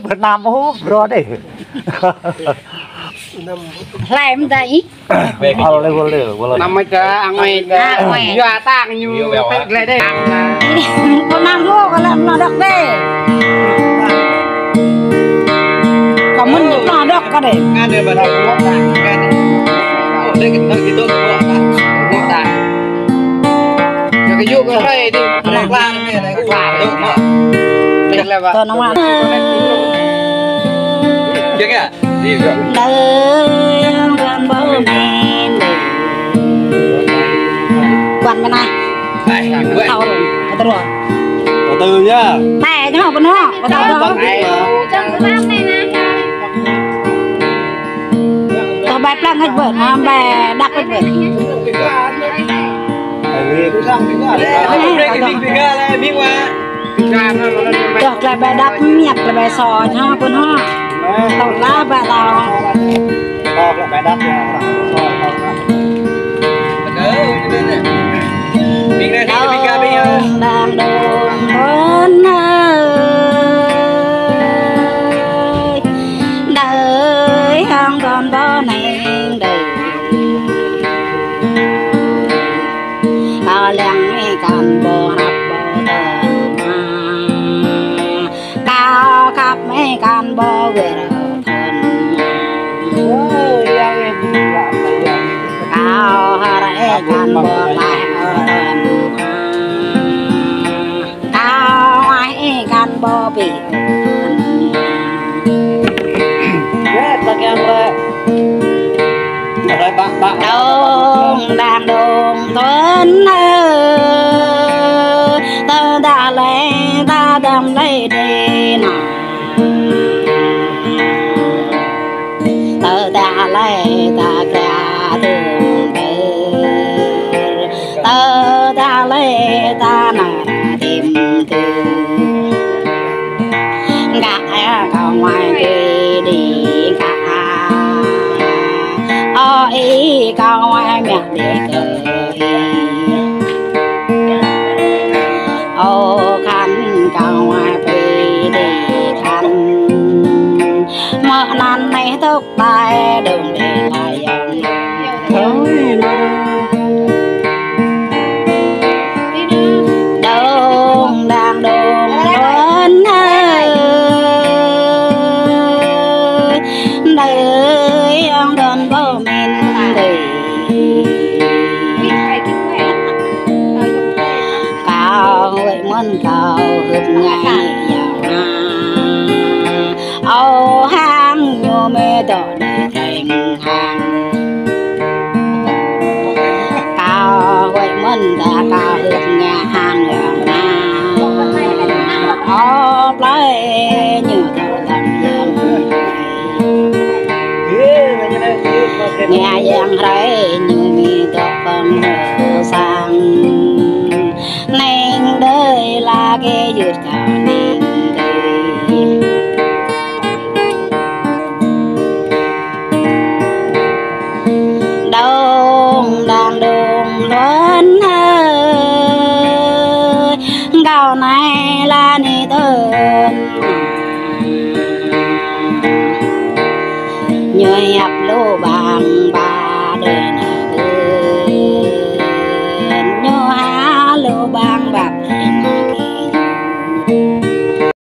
Việt Nam hú rồi đấy. Làm gì? Năm mấy cái ăn mày dọa tang như lại đây. Con mang vô có làm nó được đấy. Có mình được nó được có đấy. Nghe này mà đâu có tang, nghe này. Ở đây cái nơi cái tôi có tang. Cái vụ cái này đi, rạc lan này này cũng làm được mà. Đây là vậy. Nó ăn. Chứ kìa, đi rồi. Đời gần bờ men này. Quan bên này. Này, quên. Tao rồi, tao rồi. Từ nhá. Này, nó học bên nó, có tao đâu. Này. Trong cái bát này nè. bài plan hết bữa bài đặt hết bữa được là bài đặt nhặt là bài sò ha con ha tàu lá bài tàu là bài đắt đang đồn bốn ơi đời không còn bao này đời bao lăng còn bò hấp bò tờ cao khắp mấy con bò về thân cao hà rẽ con bò lại cao ai con bò bị đông đang đông tuấn ta đã lấy ta đâm lấy đi nè ta đã lấy ta cả đường ta đã lấy ta nè tìm từ gã cao ngoài đi đi cả ý cao ngoài mẹ để cười ô khăn cao ngoài đi đi khăn mợ nan này tóc tai đừng để lại đông đang đông lớn đời ông đơn bố mình cao vậy muốn cao hụt ngay dạo ô hang nhô mê đỏ để thành hàng cao vậy muốn ta cao hụt nhà hàng dạo ô lấy như tàu làm dân nghe giang thấy như mi tóc con sang nên đời là cái duyệt cao nên đông đang đông lớn ơi gạo này là ni tên nhồi hẹp lô bàng